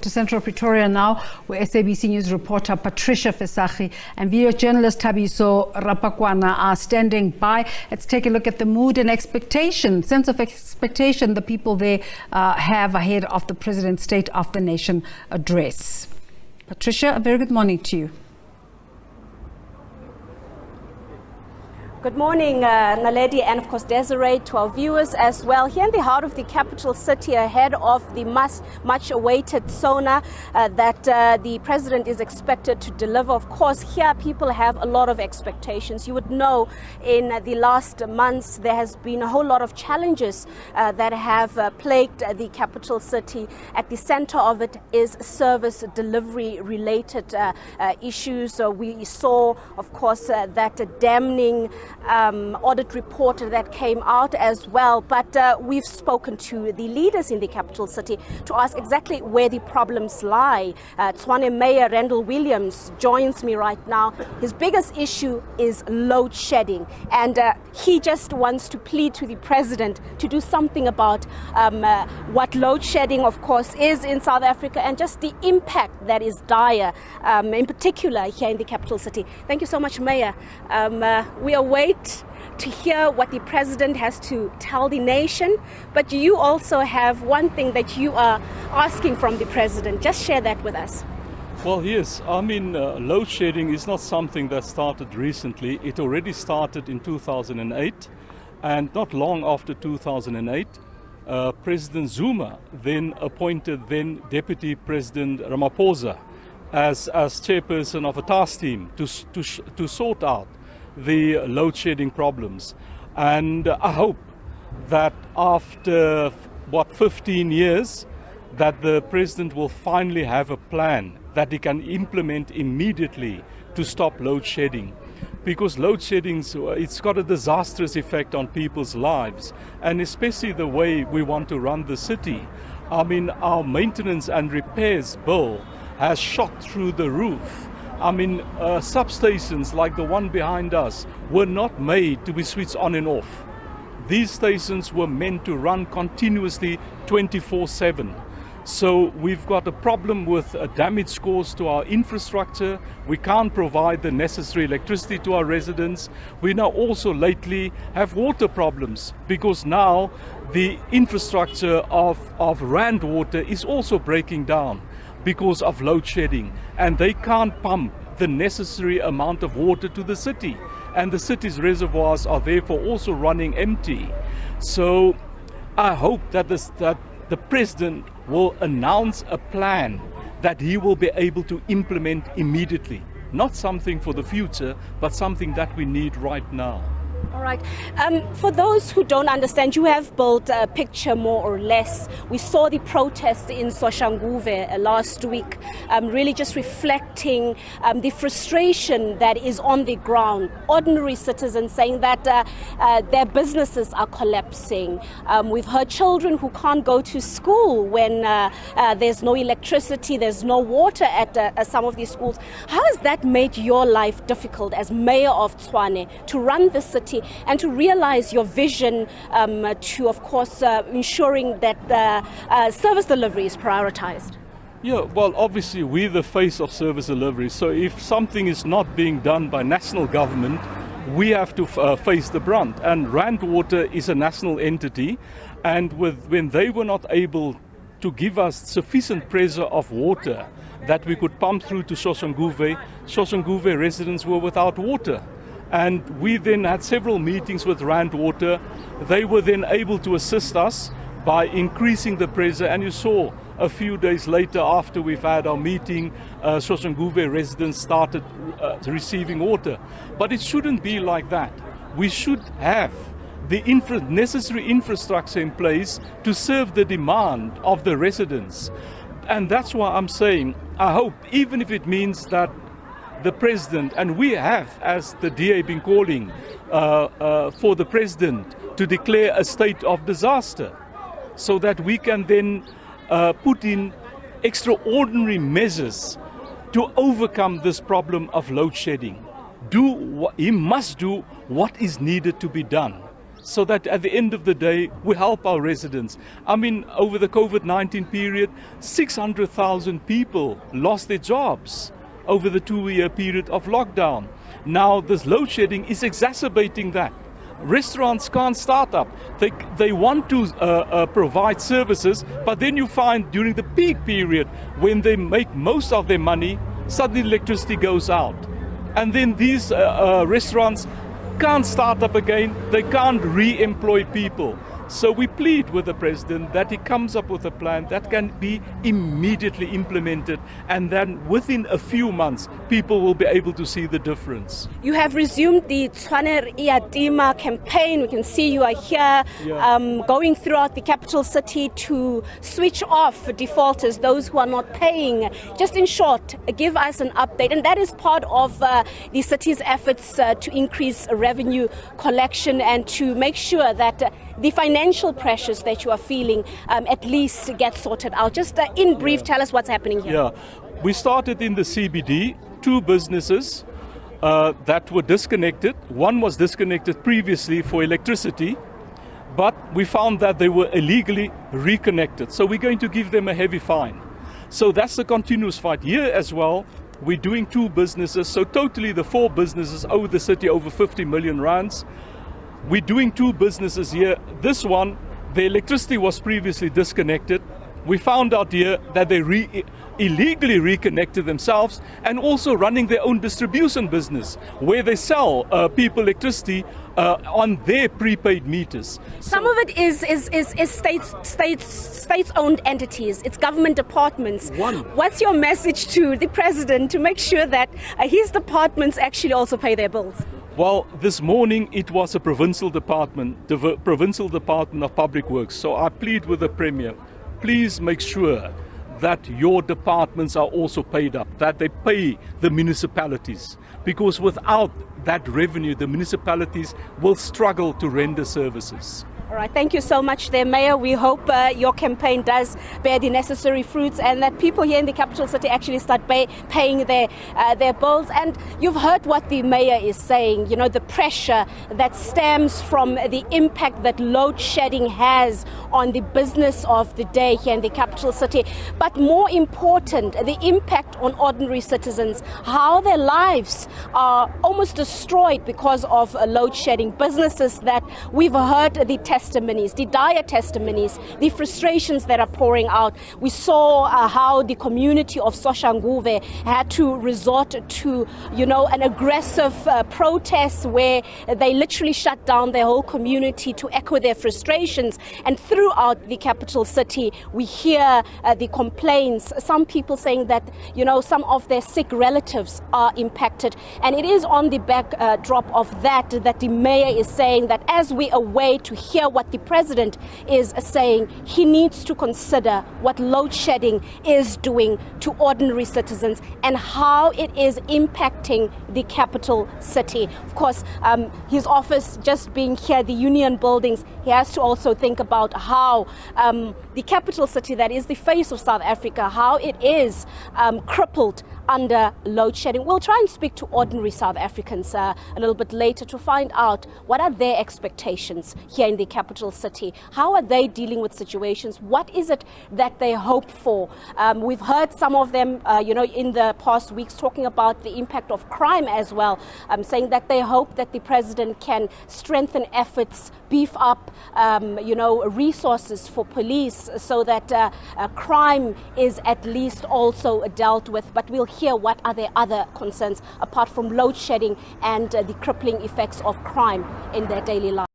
to central Pretoria now, where SABC News reporter Patricia Visagie and video journalist Thabiso Rapakuana are standing by. Let's take a look at the mood and sense of expectation the people there have ahead of the President's State of the Nation address. Patricia, a very good morning to you. Good morning, Naledi, and of course Desiree, to our viewers as well. Here in the heart of the capital city, ahead of the much-awaited SONA that the President is expected to deliver. Of course, here people have a lot of expectations. You would know in the last months there has been a whole lot of challenges that have plagued the capital city. At the center of it is service delivery-related issues. We saw, of course, that damning audit report that came out as well, but we've spoken to the leaders in the capital city to ask exactly where the problems lie. Tshwane Mayor Randall Williams joins me right now. His biggest issue is load shedding, and he just wants to plead to the President to do something about what load shedding, of course, is in South Africa, and just the impact that is dire, in particular here in the capital city. Thank you so much, Mayor. We await to hear what the President has to tell the nation, but you also have one thing that you are asking from the President. Just share that with us. Well, yes, I mean, load shedding is not something that started recently. It already started in 2008, and not long after 2008, President Zuma then appointed then Deputy President Ramaphosa as chairperson of a task team to sort out the load shedding problems. And I hope that after 15 years that the President will finally have a plan that he can implement immediately to stop load shedding, because load shedding, it's got a disastrous effect on people's lives, and especially the way we want to run the city. I mean, our maintenance and repairs bill has shot through the roof. I mean, substations like the one behind us were not made to be switched on and off. These stations were meant to run continuously 24/7. So we've got a problem with damage scores to our infrastructure. We can't provide the necessary electricity to our residents. We now also lately have water problems, because now the infrastructure of Rand water is also breaking down because of load shedding, and they can't pump the necessary amount of water to the city, and the city's reservoirs are therefore also running empty. So I hope that the President will announce a plan that he will be able to implement immediately, not something for the future, but something that we need right now. All right. For those who don't understand, you have built a picture more or less. We saw the protest in Soshanguve last week, really just reflecting the frustration that is on the ground. Ordinary citizens saying that their businesses are collapsing. We've heard children who can't go to school when there's no electricity, there's no water at some of these schools. How has that made your life difficult as mayor of Tshwane to run the city and to realize your vision to, of course, ensuring that service delivery is prioritized? Yeah, well, obviously we're the face of service delivery. So if something is not being done by national government, we have to face the brunt. And Rand Water is a national entity, and when they were not able to give us sufficient pressure of water that we could pump through to Soshanguve residents were without water. And we then had several meetings with Rand Water. They were then able to assist us by increasing the pressure. And you saw a few days later, after we've had our meeting, Soshanguve residents started receiving water. But it shouldn't be like that. We should have the necessary infrastructure in place to serve the demand of the residents. And that's why I'm saying, I hope, even if it means that the President, and we have, as the DA, been calling for the President to declare a state of disaster, so that we can then put in extraordinary measures to overcome this problem of load shedding. He must do what is needed to be done. so that at the end of the day, we help our residents. I mean, over the COVID-19 period, 600,000 people lost their jobs over the 2-year period of lockdown. Now, this load shedding is exacerbating that. Restaurants can't start up. They want to provide services, but then you find during the peak period, when they make most of their money, suddenly electricity goes out. And then these restaurants can't start up again, they can't re-employ people. So we plead with the President that he comes up with a plan that can be immediately implemented, and then within a few months, people will be able to see the difference. You have resumed the Tshwane Iyatima campaign. We can see you are here going throughout the capital city to switch off defaulters, those who are not paying. Just in short, give us an update. And that is part of the city's efforts to increase revenue collection and to make sure that the financial pressures that you are feeling at least get sorted out. Just in brief, tell us what's happening here. Yeah, we started in the CBD, 2 businesses that were disconnected. One was disconnected previously for electricity, but we found that they were illegally reconnected. So we're going to give them a heavy fine. So that's the continuous fight. Here as well, we're doing 2 businesses. So totally the 4 businesses owe the city over 50 million rands. We're doing 2 businesses here. This one, the electricity was previously disconnected. We found out here that they illegally reconnected themselves and also running their own distribution business where they sell people electricity on their prepaid meters. Some of it is state-owned entities, it's government departments. What's your message to the President to make sure that his departments actually also pay their bills? Well, this morning it was a provincial department, the Provincial Department of Public Works. So I plead with the Premier, please make sure that your departments are also paid up, that they pay the municipalities. Because without that revenue, the municipalities will struggle to render services. All right, thank you so much there, Mayor. We hope your campaign does bear the necessary fruits and that people here in the capital city actually start paying their bills. And you've heard what the Mayor is saying, you know, the pressure that stems from the impact that load shedding has on the business of the day here in the capital city. But more important, the impact on ordinary citizens, how their lives are almost destroyed because of load shedding. Businesses that we've heard the testimonies, the dire testimonies, the frustrations that are pouring out. We saw how the community of Soshanguve had to resort to, you know, an aggressive protest where they literally shut down their whole community to echo their frustrations. And throughout the capital city, we hear the complaints, some people saying that, you know, some of their sick relatives are impacted. And it is on the backdrop of that the Mayor is saying that as we await to hear what the President is saying, he needs to consider what load shedding is doing to ordinary citizens and how it is impacting the capital city. Of course, his office just being here, the union buildings, he has to also think about how the capital city that is the face of South Africa, how it is crippled under load shedding. We'll try and speak to ordinary South Africans a little bit later to find out what are their expectations here in the capital city. How are they dealing with situations? What is it that they hope for? We've heard some of them, you know, in the past weeks talking about the impact of crime as well, saying that they hope that the President can strengthen efforts, beef up, you know, resources for police so that crime is at least also dealt with. But we'll hear what are their other concerns apart from load shedding and the crippling effects of crime in their daily life.